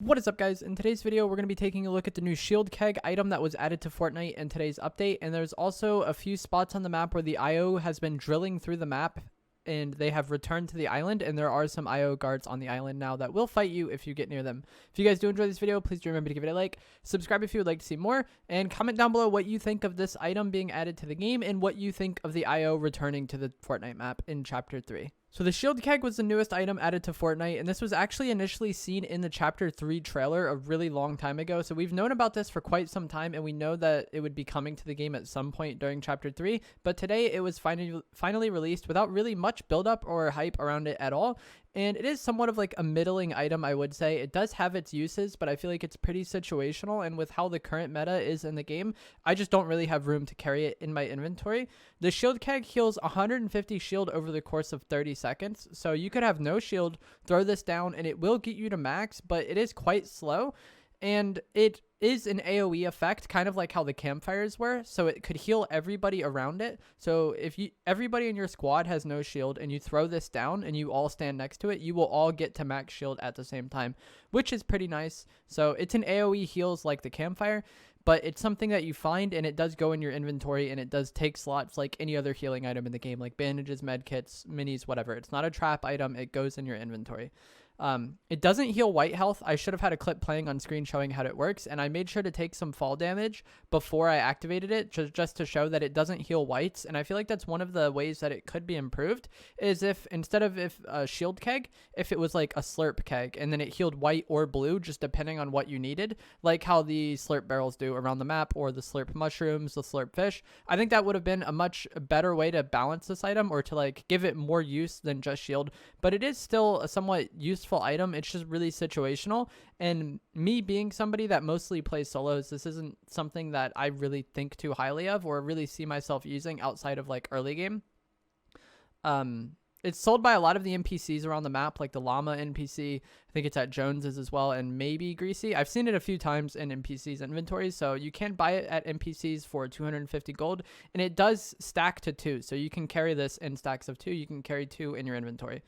What is up, guys? In today's video, we're going to be taking a look at the new Shield Keg item that was added to Fortnite in today's update, and there's also a few spots on the map where the IO has been drilling through the map, and they have returned to the island, and there are some IO guards on the island now that will fight you if you get near them. If you guys do enjoy this video, please do remember to give it a like, subscribe if you would like to see more, and comment down below what you think of this item being added to the game, and what you think of the IO returning to the Fortnite map in Chapter 3. So the Shield Keg was the newest item added to Fortnite, and this was actually initially seen in the Chapter 3 trailer a really long time ago. So we've known about this for quite some time, and we know that it would be coming to the game at some point during Chapter 3. But today it was finally released without really much build-up or hype around it at all. And it is somewhat of like a middling item, I would say. It does have its uses, but I feel like it's pretty situational. And with how the current meta is in the game, I just don't really have room to carry it in my inventory. The Shield Keg heals 150 shield over the course of 30 seconds. So you could have no shield, throw this down, and it will get you to max, but it is quite slow. And it is an AoE effect, kind of like how the campfires were, so it could heal everybody around it. So if everybody in your squad has no shield and you throw this down and you all stand next to it, you will all get to max shield at the same time, which is pretty nice. So it's an AoE heals like the campfire, but it's something that you find, and it does go in your inventory, and it does take slots like any other healing item in the game, like bandages, medkits, minis, whatever. It's not a trap item, it goes in your inventory. It doesn't heal white health. I should have had a clip playing on screen showing how it works, and I made sure to take some fall damage before I activated it just to show that it doesn't heal whites. And I feel like that's one of the ways that it could be improved, is if instead of a shield keg, if it was like a slurp keg and then it healed white or blue just depending on what you needed, like how the slurp barrels do around the map, or the slurp mushrooms, the slurp fish. I think that would have been a much better way to balance this item, or to like give it more use than just shield. But it is still a somewhat useful item. It's just really situational, and me being somebody that mostly plays solos, this isn't something that I really think too highly of or really see myself using outside of like early game. It's sold by a lot of the NPCs around the map, like the llama NPC. I think it's at Jones's as well, and maybe Greasy. I've seen it a few times in NPCs inventories, so you can buy it at NPCs for 250 gold, and it does stack to 2, so you can carry this in stacks of 2. You can carry 2 in your inventory.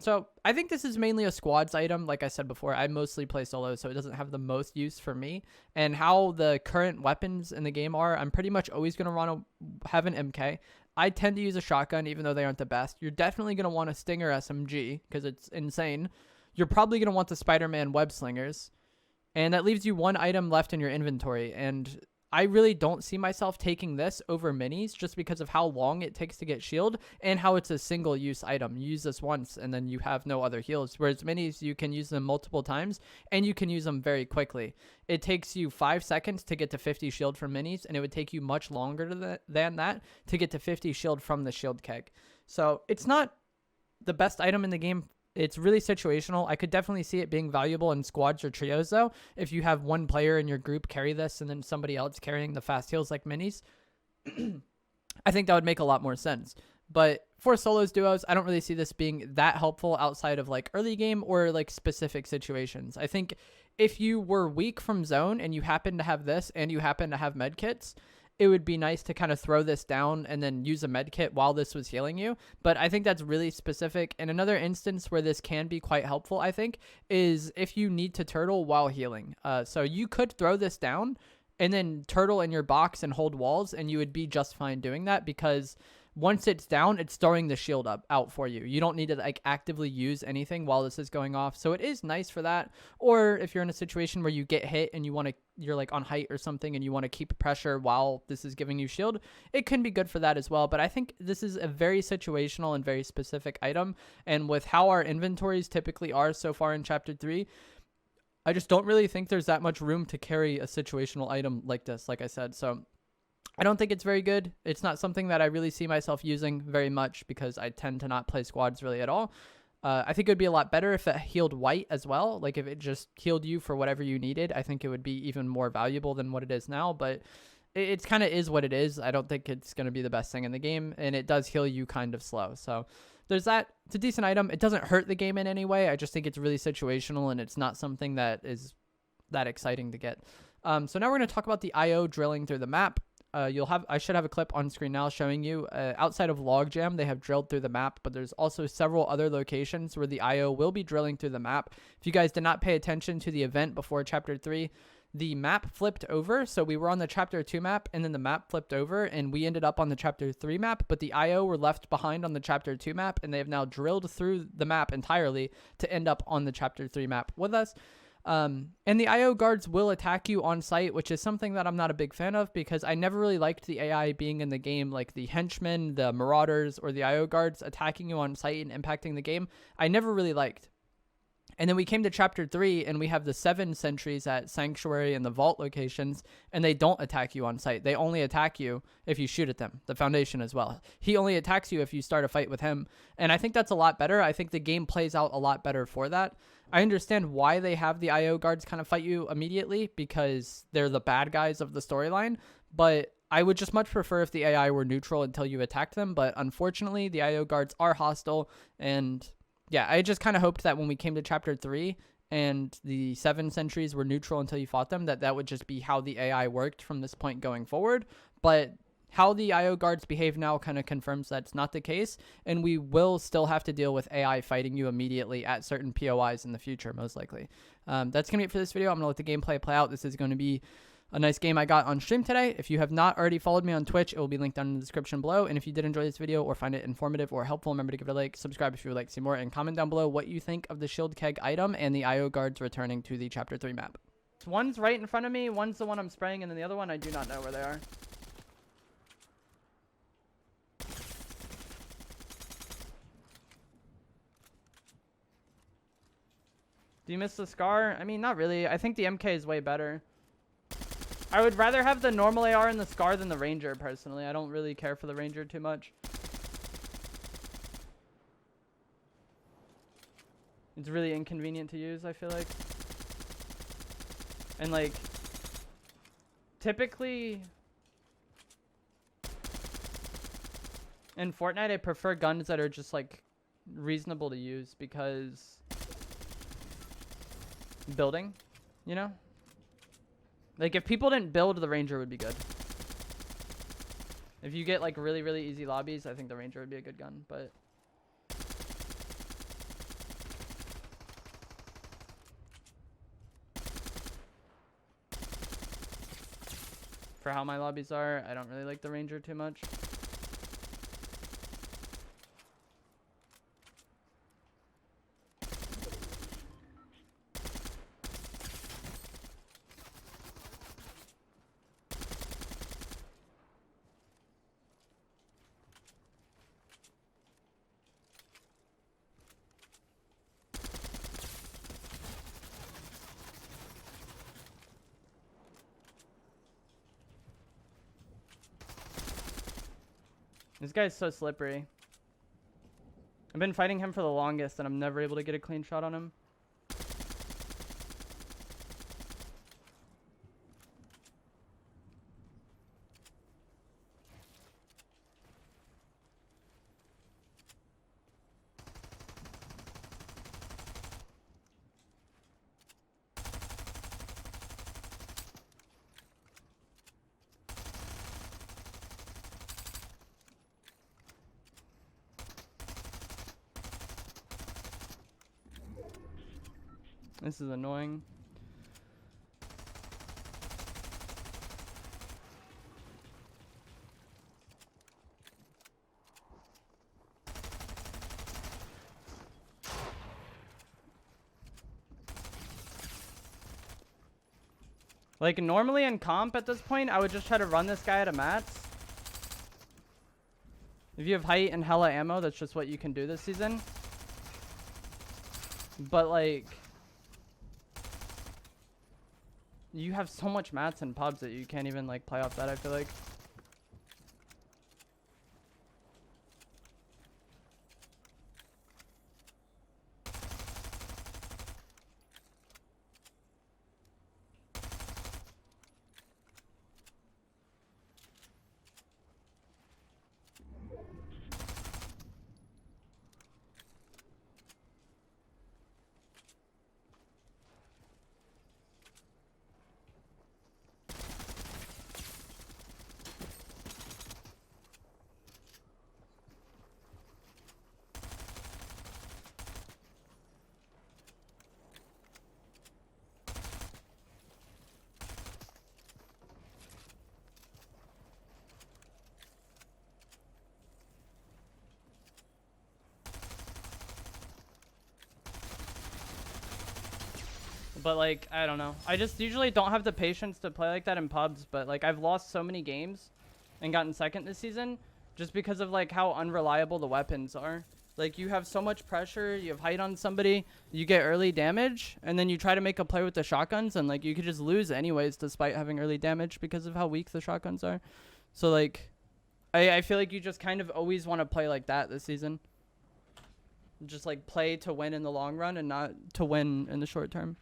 So I think this is mainly a squads item. Like I said before, I mostly play solo, so it doesn't have the most use for me. And how the current weapons in the game are, I'm pretty much always going to want to have an MK. I tend to use a shotgun, even though they aren't the best. You're definitely going to want a Stinger SMG, because it's insane. You're probably going to want the Spider-Man web slingers. And that leaves you one item left in your inventory. And I really don't see myself taking this over minis, just because of how long it takes to get shield and how it's a single use item. You use this once and then you have no other heals, whereas minis, you can use them multiple times and you can use them very quickly. It takes you 5 seconds to get to 50 shield from minis, and it would take you much longer than that to get to 50 shield from the shield keg. So it's not the best item in the game. It's really situational. I could definitely see it being valuable in squads or trios, though. If you have one player in your group carry this and then somebody else carrying the fast heals like minis, I think that would make a lot more sense. But for solos, duos, I don't really see this being that helpful outside of like early game or like specific situations. I think if you were weak from zone and you happen to have this and you happen to have medkits, it would be nice to kind of throw this down and then use a med kit while this was healing you. But I think that's really specific. And another instance where this can be quite helpful, I think, is if you need to turtle while healing. So you could throw this down and then turtle in your box and hold walls, and you would be just fine doing that, because once it's down, it's throwing the shield out for you. You don't need to like actively use anything while this is going off. So it is nice for that. Or if you're in a situation where you get hit and you're like on height or something and you want to keep pressure while this is giving you shield, it can be good for that as well. But I think this is a very situational and very specific item. And with how our inventories typically are so far in Chapter 3, I just don't really think there's that much room to carry a situational item like this, like I said. So I don't think it's very good. It's not something that I really see myself using very much, because I tend to not play squads really at all. I think it would be a lot better if it healed white as well. Like if it just healed you for whatever you needed, I think it would be even more valuable than what it is now. But it's kind of is what it is. I don't think it's going to be the best thing in the game, and it does heal you kind of slow. So there's that. It's a decent item. It doesn't hurt the game in any way. I just think it's really situational, and it's not something that is that exciting to get. So now we're going to talk about the IO drilling through the map. I should have a clip on screen now showing you outside of Logjam, they have drilled through the map, but there's also several other locations where the IO will be drilling through the map. If you guys did not pay attention to the event before Chapter 3, the map flipped over. So we were on the Chapter 2 map, and then the map flipped over, and we ended up on the Chapter 3 map, but the IO were left behind on the Chapter 2 map, and they have now drilled through the map entirely to end up on the Chapter 3 map with us. And the IO guards will attack you on site, which is something that I'm not a big fan of, because I never really liked the AI being in the game, like the henchmen, the marauders, or the IO guards attacking you on site and impacting the game. I never really liked. And then we came to Chapter 3, and we have the 7 sentries at Sanctuary and the Vault locations, and they don't attack you on site. They only attack you if you shoot at them. The Foundation as well. He only attacks you if you start a fight with him, and I think that's a lot better. I think the game plays out a lot better for that. I understand why they have the IO guards kind of fight you immediately, because they're the bad guys of the storyline, but I would just much prefer if the AI were neutral until you attacked them, but unfortunately, the IO guards are hostile, and yeah, I just kind of hoped that when we came to Chapter 3 and the 7 sentries were neutral until you fought them, that would just be how the AI worked from this point going forward. But how the IO guards behave now kind of confirms that's not the case, and we will still have to deal with AI fighting you immediately at certain POIs in the future, most likely. That's going to be it for this video. I'm going to let the gameplay play out. This is going to be a nice game I got on stream today. If you have not already followed me on Twitch, it will be linked down in the description below. And if you did enjoy this video or find it informative or helpful, remember to give it a like, subscribe if you would like to see more, and comment down below what you think of the Shield Keg item and the IO guards returning to the Chapter 3 map. One's right in front of me, one's the one I'm spraying, and then the other one I do not know where they are. Do you miss the SCAR? I mean, not really. I think the MK is way better. I would rather have the normal AR and the SCAR than the Ranger, personally. I don't really care for the Ranger too much. It's really inconvenient to use, I feel like. And, like, typically in Fortnite, I prefer guns that are just, like, reasonable to use, because building, you know? Like, if people didn't build, the Ranger would be good. If you get, like, really, really easy lobbies, I think the Ranger would be a good gun, but for how my lobbies are, I don't really like the Ranger too much. This guy's so slippery. I've been fighting him for the longest, and I'm never able to get a clean shot on him. This is annoying. Like, normally in comp at this point, I would just try to run this guy out of mats. If you have height and hella ammo, that's just what you can do this season. But, like, you have so much mats and pubs that you can't even, like, play off that, I feel like. But like, I don't know. I just usually don't have the patience to play like that in pubs. But like, I've lost so many games and gotten second this season just because of like how unreliable the weapons are. Like, you have so much pressure, you have height on somebody, you get early damage, and then you try to make a play with the shotguns, and like, you could just lose anyways despite having early damage because of how weak the shotguns are. So like, I feel like you just kind of always want to play like that this season. Just like play to win in the long run and not to win in the short term.